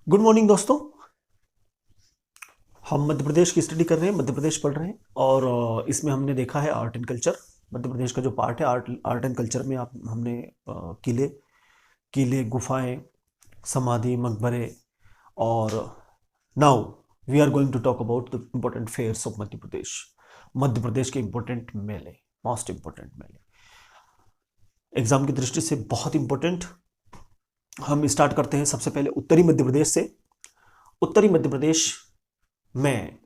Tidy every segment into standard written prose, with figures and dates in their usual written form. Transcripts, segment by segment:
Good morning दोस्तों। हम मध्य प्रदेश की स्टडी कर रहे हैं, मध्य प्रदेश पढ़ रहे हैं और इसमें हमने देखा है art and culture. Madhya Pradesh का जो पार्ट है आर्ट एंड कल्चर में आप हमने किले किले गुफाएं, समाधि, मकबरे और now we are going to talk about the important fairs of Madhya Pradesh. Madhya Pradesh के इम्पोर्टेंट मेले, मोस्ट इम्पोर्टेंट मेले, एग्जाम की दृष्टि से बहुत इंपॉर्टेंट। हम स्टार्ट करते हैं सबसे पहले उत्तरी मध्य प्रदेश से। उत्तरी मध्य प्रदेश में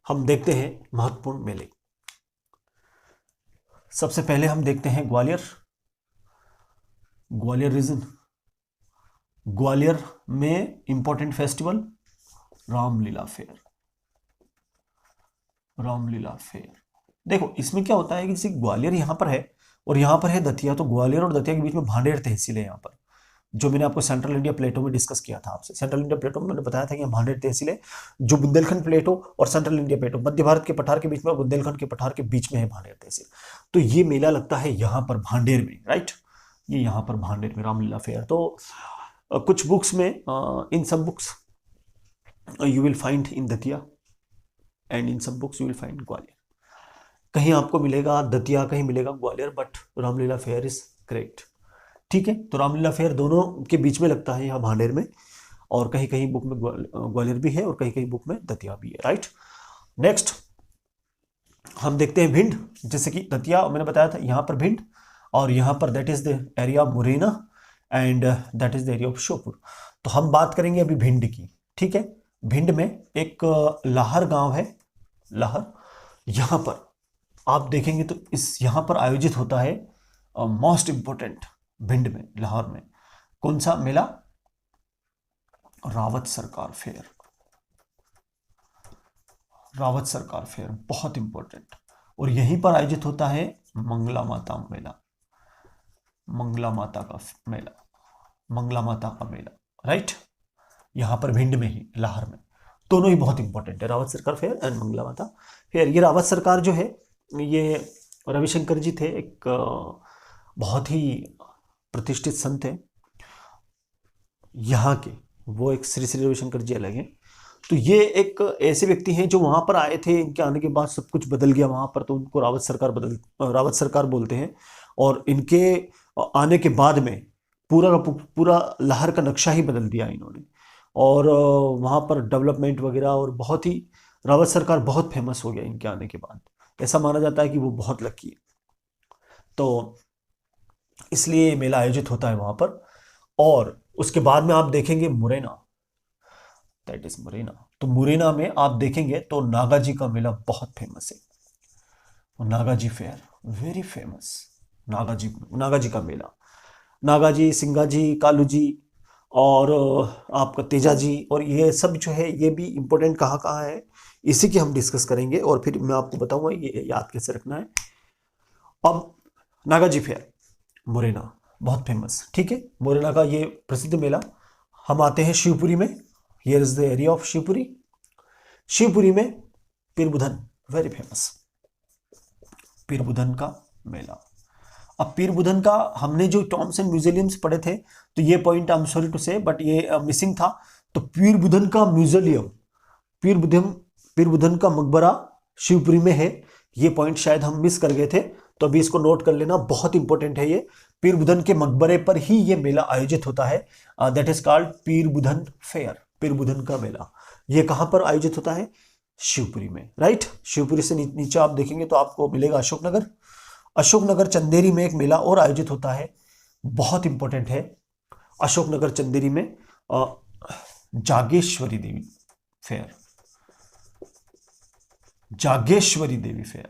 हम देखते हैं महत्वपूर्ण मेले। सबसे पहले हम देखते हैं ग्वालियर। ग्वालियर रीजन, ग्वालियर में important festival Ramlila fair. Ramlila fair, देखो इसमें क्या होता है कि जैसे ग्वालियर यहां पर है और यहां पर है दतिया, तो ग्वालियर और दतिया के बीच में भांडेर तहसील है। यहां पर जो मैंने आपको सेंट्रल इंडिया प्लेटो में डिस्कस किया था आपसे, सेंट्रल इंडिया प्लेटो में मैंने बताया था कि भांडेर तहसील है, जो बुंदेलखंड प्लेटो और सेंट्रल इंडिया प्लेटो, मध्य भारत के पठार के बीच में, बुंदेलखंड के पठार के बीच में है भांडेर तहसील। तो ये मेला लगता है यहाँ पर भांडेर में, राइट। ये यहाँ पर भांडेर में रामलीला फेयर। तो कुछ बुक्स में, इन सब books you will find in Datia and इन सब books you will find Gwalior. कहीं आपको मिलेगा दतिया, कहीं मिलेगा Gwalior, but Ramlila fair is correct. ठीक है, तो रामलीला फेयर दोनों के बीच में लगता है यहाँ भांडेर में, और कहीं कहीं बुक में ग्वालियर भी है और कहीं कहीं बुक में दतिया भी है, राइट। नेक्स्ट हम देखते हैं भिंड। जैसे कि दतिया मैंने बताया था, यहाँ पर भिंड, और यहाँ पर that is the area of Morena and that is the area of Sheopur. तो हम बात करेंगे अभी भिंड की। ठीक है, भिंड में एक लाहर गांव है, लाहर। यहाँ पर आप देखेंगे तो इस यहाँ पर आयोजित होता है मोस्ट इंपोर्टेंट, भिंड में, लाहौर में कौन सा मेला? रावत सरकार फेयर। रावत सरकार फेयर बहुत इंपॉर्टेंट, और यहीं पर आयोजित होता है मंगला माता मेला। मंगला माता का मेला, मंगला माता का मेला, राइट। यहां पर भिंड में ही, लाहौर में, दोनों ही बहुत इंपॉर्टेंट है, रावत सरकार फेयर एंड मंगला माता फेयर। ये रावत सरकार जो है, ये रविशंकर जी थे, एक बहुत ही प्रतिष्ठित संत है यहाँ के, वो एक श्री श्री रविशंकर जी अलग हैं। तो ये एक ऐसे व्यक्ति हैं जो वहां पर आए थे, इनके आने के बाद सब कुछ बदल गया वहां पर, तो उनको रावत सरकार बोलते हैं। और इनके आने के बाद में पूरा का पूरा लाहौर का नक्शा ही बदल दिया इन्होंने, और वहां पर डेवलपमेंट वगैरह, और बहुत ही रावत सरकार बहुत फेमस हो गया इनके आने के बाद। ऐसा माना जाता है कि वो बहुत लकी है, तो इसलिए मेला आयोजित होता है वहां पर। और उसके बाद में आप देखेंगे मुरैना, दैट इज मुरैना। तो मुरैना में आप देखेंगे तो नागा जी का मेला बहुत फेमस है, और नागा जी फेयर वेरी फेमस। नागा जी का मेला, नागा जी, सिंगा जी, कालू जी, और आपका तेजा जी, और ये सब जो है ये भी इंपॉर्टेंट कहाँ कहाँ है, इसी की हम डिस्कस करेंगे, और फिर मैं आपको बताऊंगा ये याद कैसे रखना है। अब नागा जी फेयर मुरैना बहुत फेमस, ठीक है, मुरैना का ये प्रसिद्ध मेला। हम आते हैं शिवपुरी में। Here is the area of Shivpuri. Shivpuri में पीरबुधन वेरी फेमस, पीरबुधन का मेला। अब पीरबुधन का हमने जो टॉम्स एंड म्यूजियम्स पढ़े थे, तो ये point I am sorry to say but ये मिसिंग था। तो पीरबुधन का म्यूजियम, पीरबुधन पीरबुधन का मकबरा शिवपुरी में है। ये पॉइंट शायद हम मिस कर गए थे, तो अभी इसको नोट कर लेना, बहुत इंपॉर्टेंट है ये। पीरबुधन के मकबरे पर ही ये मेला आयोजित होता है, दैट इज कॉल्ड पीरबुधन फेयर, पीरबुधन का मेला। ये कहां पर आयोजित होता है? शिवपुरी में, राइट। शिवपुरी से नीचे आप देखेंगे तो आपको मिलेगा अशोकनगर। अशोकनगर चंदेरी में एक मेला और आयोजित होता है, बहुत इंपॉर्टेंट है। अशोकनगर चंदेरी में जागेश्वरी देवी फेयर, जागेश्वरी देवी फेयर,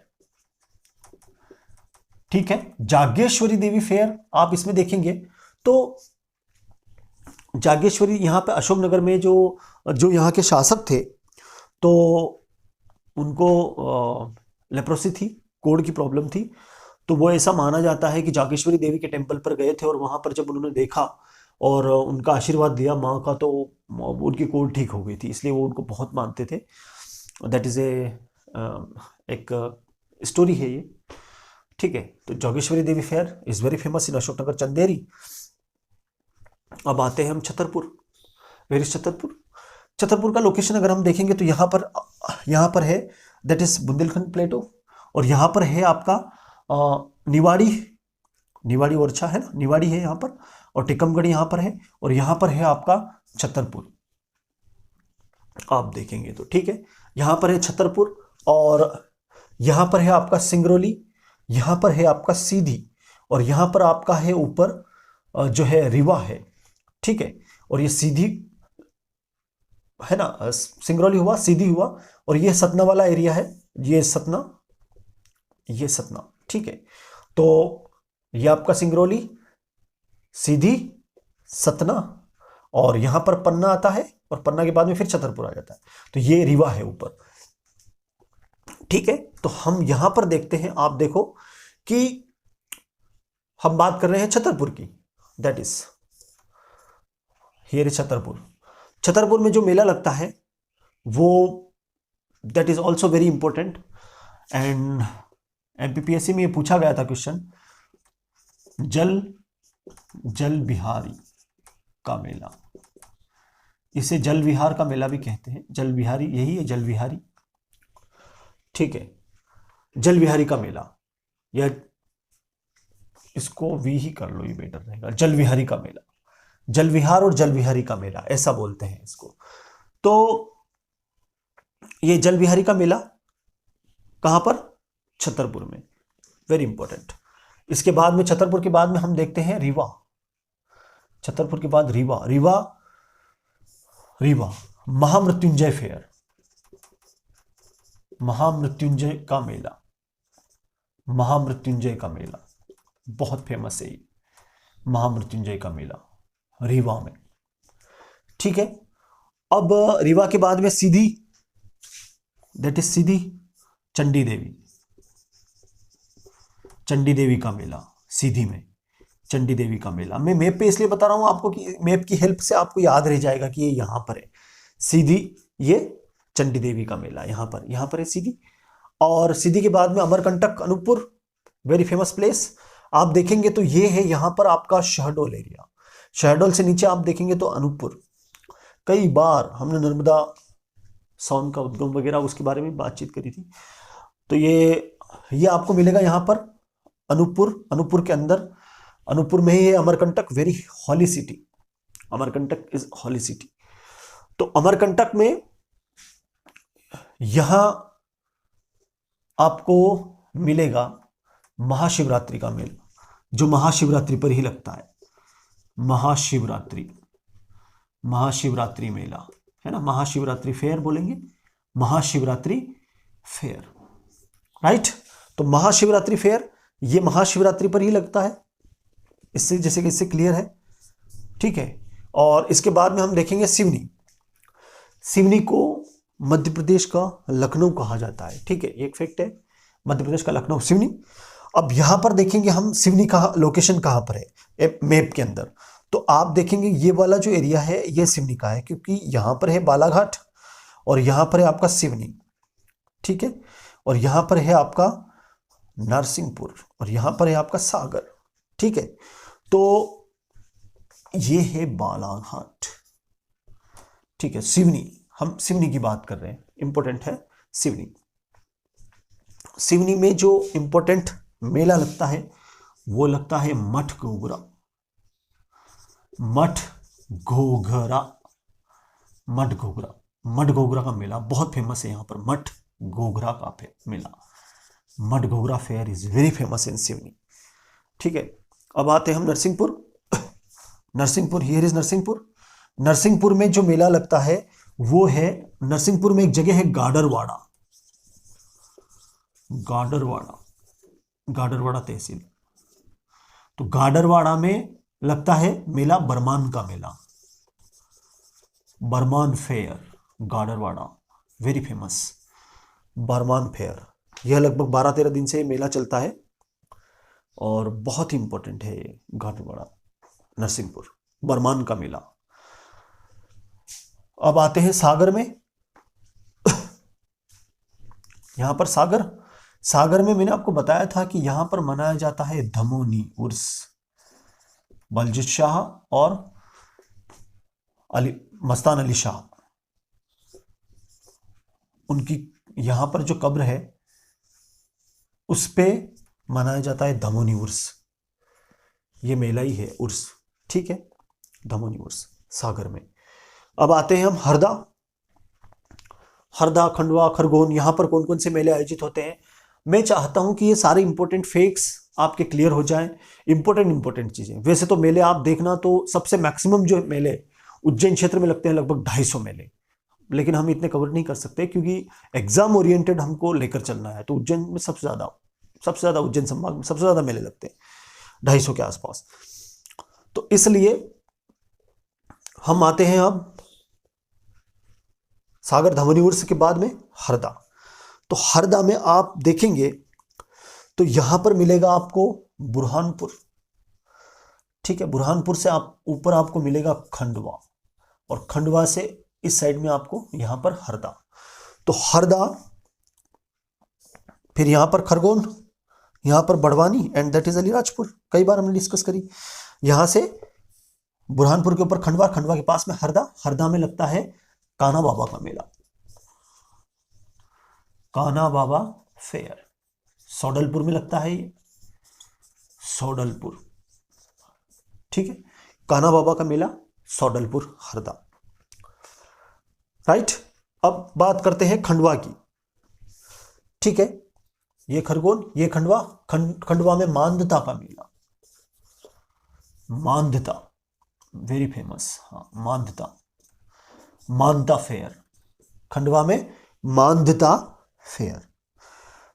ठीक है। जागेश्वरी देवी फेयर आप इसमें देखेंगे तो जागेश्वरी, यहां पे अशोकनगर में जो जो यहाँ के शासक थे, तो उनको लेप्रोसी थी, कोढ़ की प्रॉब्लम थी। तो वो ऐसा माना जाता है कि जागेश्वरी देवी के टेंपल पर गए थे, और वहां पर जब उन्होंने देखा और उनका आशीर्वाद दिया माँ का, तो उनकी कोढ़ ठीक हो गई थी, इसलिए वो उनको बहुत मानते थे। दैट इज एक स्टोरी है ये, ठीक है। तो Jogeshwari Devi fair is very famous in Ashoknagar Chanderi. अब आते हैं हम छतरपुर। Where is Chhatarpur? छतरपुर का लोकेशन अगर हम देखेंगे तो यहाँ पर है, दैट इज बुंदेलखंड प्लेटो, और यहाँ पर है आपका निवाड़ी ओरछा है ना, निवाड़ी है यहाँ पर, और टीकमगढ़ यहाँ पर है, और यहाँ पर है आपका छतरपुर। आप देखेंगे तो ठीक है, यहाँ पर है छतरपुर, और यहाँ पर है आपका सिंगरौली, यहाँ पर है आपका सीधी, और यहाँ पर आपका है ऊपर जो है रीवा है, ठीक है। और ये सीधी है ना, सिंगरौली हुआ, सीधी हुआ, और ये सतना वाला एरिया है, ये सतना, ठीक है। तो ये आपका सिंगरौली, सीधी, सतना, और यहां पर पन्ना आता है, और पन्ना के बाद में फिर छतरपुर आ जाता है, तो ये रीवा है ऊपर, ठीक है। तो हम यहां पर देखते हैं, आप देखो कि हम बात कर रहे हैं छतरपुर की, that is here is Chhatarpur. Chhatarpur में जो मेला लगता है वो that is also very important, and MPPSC में ये पूछा गया था क्वेश्चन, जल बिहारी का मेला, इसे जल विहार का मेला भी कहते हैं, जल बिहारी यही है, जल विहारी, ठीक है, जल विहारी का मेला, या इसको वी ही कर लो, ये बेटर रहेगा, जल विहारी का मेला, जल विहार और जल विहारी का मेला ऐसा बोलते हैं इसको। तो ये जल विहारी का मेला कहां पर? छतरपुर में, वेरी इंपॉर्टेंट। इसके बाद में, छतरपुर के बाद में हम देखते हैं रीवा, छतरपुर के बाद रीवा महामृत्युंजय फेयर, महामृत्युंजय का मेला, महामृत्युंजय का मेला बहुत फेमस है ये, महामृत्युंजय का मेला रीवा में, ठीक है। अब रीवा के बाद में सीधी, दैट इज सीधी, चंडी देवी का मेला, सीधी में चंडी देवी का मेला। मैं मैप पे इसलिए बता रहा हूं आपको कि मैप की हेल्प से आपको याद रह जाएगा कि ये यहां पर है सीधी, ये चंडी देवी का मेला यहां पर है सीधी। और सीधी के बाद में Amarkantak, Anuppur, very famous place. आप देखेंगे तो ये है यहां पर आपका शहडोल एरिया, शहडोल से नीचे आप देखेंगे तो अनूपपुर। कई बार हमने नर्मदा सोन का उद्गम वगैरह उसके बारे में बातचीत करी थी। तो ये आपको मिलेगा यहाँ पर अनूपपुर के अंदर, अनूपपुर में ही है Amarkantak, very holy city, Amarkantak is holy city. तो अमरकंटक में यहां आपको मिलेगा महाशिवरात्रि का मेला, जो महाशिवरात्रि पर ही लगता है, महाशिवरात्रि मेला है ना, महाशिवरात्रि फेयर बोलेंगे, महाशिवरात्रि फेयर, राइट। तो महाशिवरात्रि फेयर ये महाशिवरात्रि पर ही लगता है, इससे जैसे कि इससे क्लियर है, ठीक है। और इसके बाद में हम देखेंगे सिवनी को मध्य प्रदेश का लखनऊ कहा जाता है, ठीक है, एक फैक्ट है, मध्य प्रदेश का लखनऊ, सिवनी। अब यहां पर देखेंगे हम सिवनी का लोकेशन कहां पर है मैप के अंदर, तो आप देखेंगे ये वाला जो एरिया है ये सिवनी का है, क्योंकि यहां पर है बालाघाट, और यहां पर है आपका सिवनी, ठीक है, और यहां पर है आपका नरसिंहपुर, और यहां पर है आपका सागर, ठीक है। तो ये है बालाघाट, ठीक है, सिवनी, हम सिवनी की बात कर रहे हैं, इंपॉर्टेंट है सिवनी। सिवनी में जो इंपॉर्टेंट मेला लगता है वो लगता है मठ घोघरा का मेला बहुत फेमस है यहाँ पर, मठ घोघरा का मेला, मठ Ghoghra fair is very famous इन सिवनी, ठीक है। अब आते हैं हम नरसिंहपुर, हियर इज नरसिंहपुर में जो मेला लगता है वो है, नरसिंहपुर में एक जगह है गाडरवाड़ा तहसील, तो गाडरवाड़ा में लगता है मेला बरमान का मेला, Barman fair, Gadarwara very famous Barman fair. यह लगभग 12-13 दिन से मेला चलता है और बहुत ही इंपॉर्टेंट है ये गाडरवाड़ा, नरसिंहपुर, बरमान का मेला। अब आते हैं सागर में। यहां पर सागर में मैंने आपको बताया था कि यहां पर मनाया जाता है धमोनी उर्स, बलजीत शाह और अली मस्तान अली शाह, उनकी यहां पर जो कब्र है उस पे मनाया जाता है धमोनी उर्स। ये मेला ही है उर्स, ठीक है, धमोनी उर्स सागर में। अब आते हैं हम हरदा। हरदा, खंडवा, खरगोन, यहां पर कौन कौन से मेले आयोजित होते हैं। मैं चाहता हूं कि ये सारे इंपॉर्टेंट फैक्ट्स आपके क्लियर हो जाएं, इंपॉर्टेंट चीजें। वैसे तो मेले आप देखना तो सबसे मैक्सिमम जो मेले उज्जैन क्षेत्र में लगते हैं लगभग 250 मेले, लेकिन हम इतने कवर नहीं कर सकते क्योंकि एग्जाम ओरिएंटेड हमको लेकर चलना है। तो उज्जैन में सबसे ज्यादा उज्जैन संभाग में सबसे ज्यादा मेले लगते हैं 250 के आसपास। तो इसलिए हम आते हैं अब सागर धमनी उर्स के बाद में हरदा। तो हरदा में आप देखेंगे तो यहां पर मिलेगा आपको बुरहानपुर, ठीक है, बुरहानपुर से आप ऊपर आपको मिलेगा खंडवा, और खंडवा से इस साइड में आपको यहां पर हरदा। तो हरदा, फिर यहां पर खरगोन, यहां पर Barwani, and that is Alirajpur, कई बार हमने डिस्कस करी। यहां से बुरहानपुर के ऊपर खंडवा, खंडवा के पास में हरदा, हरदा में लगता है कान्हा बाबा का मेला, कान्हा बाबा फेयर। सोडलपुर में लगता है ये, सोडलपुर, ठीक है, कान्हा बाबा का मेला सोडलपुर, हरदा, राइट। अब बात करते हैं खंडवा की, ठीक है, ये खरगोन, ये खंडवा। खंडवा में मांधता का मेला, मांधता वेरी फेमस, हाँ, मांधता फेयर, खंडवा में मांधता फेयर,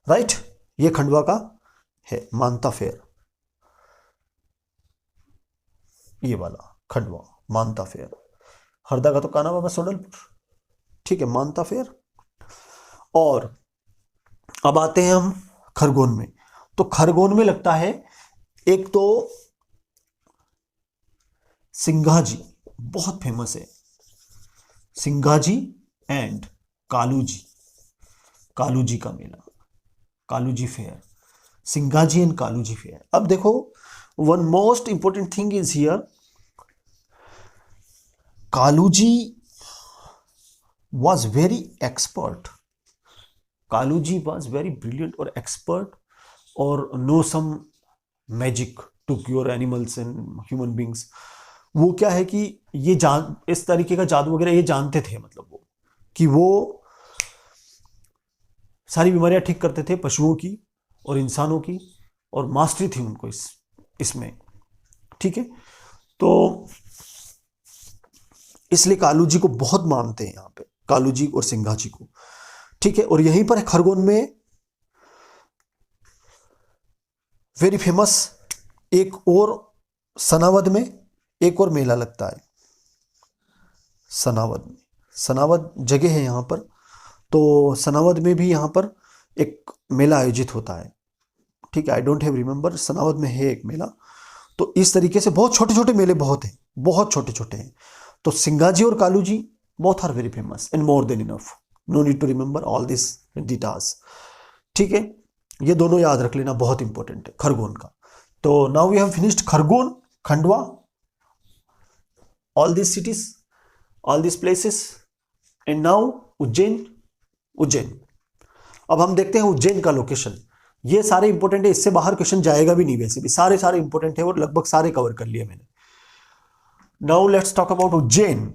राइट। ये खंडवा का है मांधता फेयर, ये वाला खंडवा मांधता फेयर। हरदा का तो कान्हा बाबा सोडलपुर, ठीक है, मांधता फेयर। और अब आते हैं हम खरगोन में। तो खरगोन में लगता है एक तो सिंघाजी, बहुत फेमस है, सिंघाजी एंड कालूजी, कालूजी का मेला, Kaluji fair, Singhaji and Kaluji fair. अब देखो, one most important thing is here, Kaluji was very expert, Kaluji was very brilliant or expert or know some magic to cure animals and human beings। वो क्या है कि ये इस तरीके का जादू वगैरह ये जानते थे, मतलब वो कि वो सारी बीमारियां ठीक करते थे पशुओं की और इंसानों की, और मास्टरी थी उनको इसमें, ठीक है। तो इसलिए कालूजी को बहुत मानते हैं यहाँ पे, कालूजी और सिंघाजी को, ठीक है। और यहीं पर खरगोन में वेरी फेमस एक और सनावद में एक और मेला लगता है, सनावद में, सनावद जगह है यहाँ पर। तो सनावद में भी यहाँ पर एक मेला आयोजित होता है, ठीक है, I don't have remember, Sanawad में है एक मेला। तो इस तरीके से बहुत छोटे छोटे मेले बहुत हैं, बहुत छोटे छोटे हैं। तो सिंघाजी और कालूजी both are very famous and more than enough, no need to remember all these details, ठीक है। ये दोनों याद रख लेना, बहुत इंपॉर्टेंट है खरगोन का। तो now we have finished Khargone, Khandwa, all these cities, all these places, and now Ujjain. Ujjain, अब हम देखते हैं उज्जैन का लोकेशन। ये सारे इंपॉर्टेंट है, इससे बाहर क्वेश्चन जाएगा भी नहीं, वैसे भी सारे इंपॉर्टेंट है और लगभग सारे कवर कर लिए मैंने। Now let's talk about Ujjain.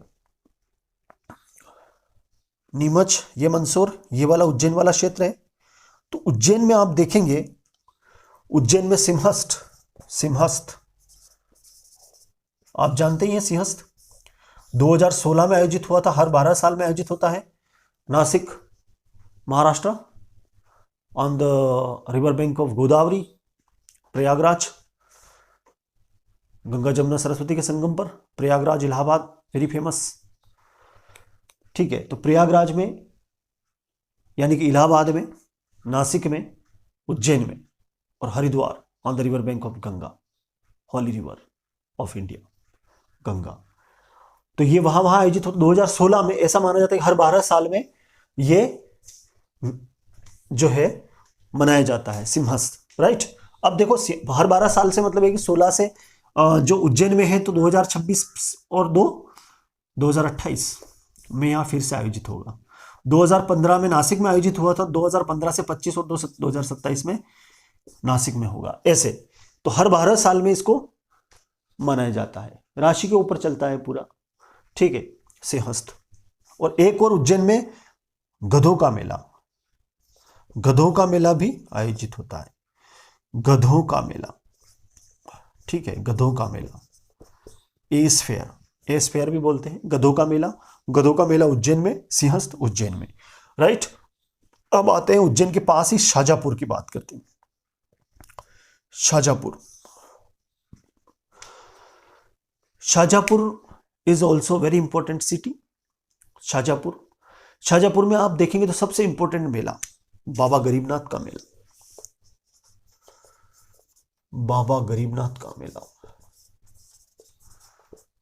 Neemuch, ये मंदसौर, ये वाला उज्जैन वाला क्षेत्र है। तो उज्जैन में आप देखेंगे, उज्जैन में सिंहस्थ आप जानते ही हैं, सिंहस्थ 2016 में आयोजित हुआ था, हर 12 साल में आयोजित होता है, Nashik, Maharashtra, on the river bank of Godavari, Prayagraj, Ganga Jamuna Saraswati के संगम पर, प्रयागराज, इलाहाबाद, वेरी फेमस, ठीक है। तो प्रयागराज में यानी कि इलाहाबाद में, नासिक में, उज्जैन में, और Haridwar on the river bank of Ganga, holy river of India, Ganga. तो ये वहां आयोजित होता 2016 में। ऐसा माना जाता है कि हर 12 साल में ये जो है मनाया जाता है, सिंहस्थ, राइट। अब देखो, हर 12 साल से मतलब है कि 16 से जो उज्जैन में है तो 2026 और 2 2028 में यहाँ फिर से आयोजित होगा। 2015 में नासिक में आयोजित हुआ था, 2015 से 25 और 2027 में नासिक में होगा। ऐसे तो हर 12 साल में इसको मनाया जाता है। राशि के ऊपर चलता है पूरा, ठीक है, सिंहस्थ। और एक और उज्जैन में गधों का मेला, गधों का मेला भी आयोजित होता है। गधों का मेला, ठीक है, गधों का मेला, एस फेयर, एस फेयर भी बोलते हैं, गधों का मेला। गधों का मेला उज्जैन में, सिंहस्थ उज्जैन में, राइट। अब आते हैं उज्जैन के पास ही शाजापुर की बात करते हैं। Shajapur, Shajapur is also very important city. Shajapur, Shajapur में आप देखेंगे तो सबसे इंपॉर्टेंट मेला बाबा गरीबनाथ का मेला, बाबा गरीबनाथ का मेला,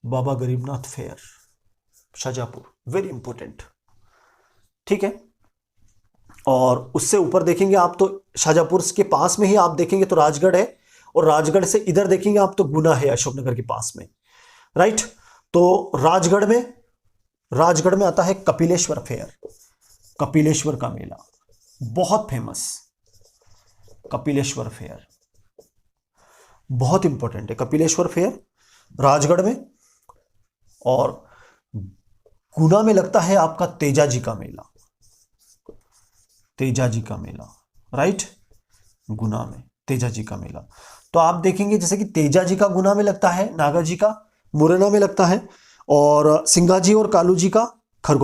Baba Garibnath fair, Shajapur, very important, ठीक है। और उससे ऊपर देखेंगे आप तो शाजापुर के पास में ही आप देखेंगे तो राजगढ़ है, और राजगढ़ से इधर देखेंगे आप तो गुना है अशोकनगर के पास में, राइट। तो राजगढ़ में आता है कपिलेश्वर फेयर, कपिलेश्वर का मेला, बहुत फेमस, कपिलेश्वर फेयर बहुत इंपॉर्टेंट है, कपिलेश्वर फेयर राजगढ़ में। और गुना में लगता है आपका तेजाजी का मेला, तेजाजी का मेला, राइट, गुना में तेजाजी का मेला। तो आप देखेंगे जैसे कि तेजाजी का गुना में लगता है, नागाजी का मुरैना में लगता है, और सिंगाजी और कालूजी का